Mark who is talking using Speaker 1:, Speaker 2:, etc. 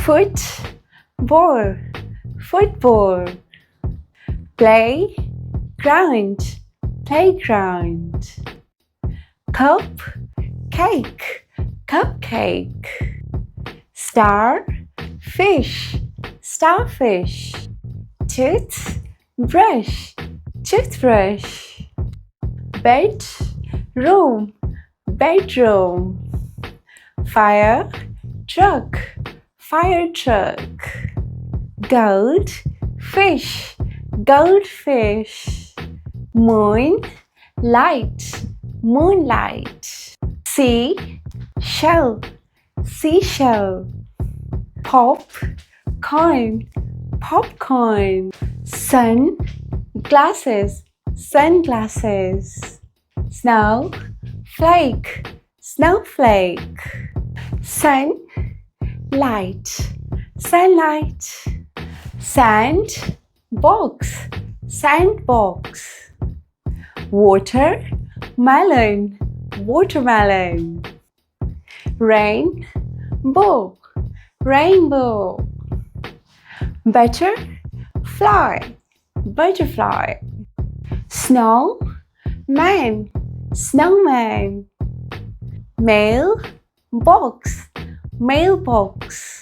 Speaker 1: football, football. Play, ground, playground. Cup, cake, cupcake. Star, fish, starfish. Tooth, brush, toothbrush. Bed, room, bedroom. Fire truck, fire truck. Gold, fish, goldfish. Moon, light, moonlight. Sea, shell, seashell. Pop, corn, popcorn. Sun, glasses, sunglasses. Snow, flake, snowflake. Sun, light, sunlight. Sand, box, sandbox. Water, melon, watermelon. Rain, bow, rainbow. Butterfly, butterfly. Snow, man, snowman. Mail, box, mailbox.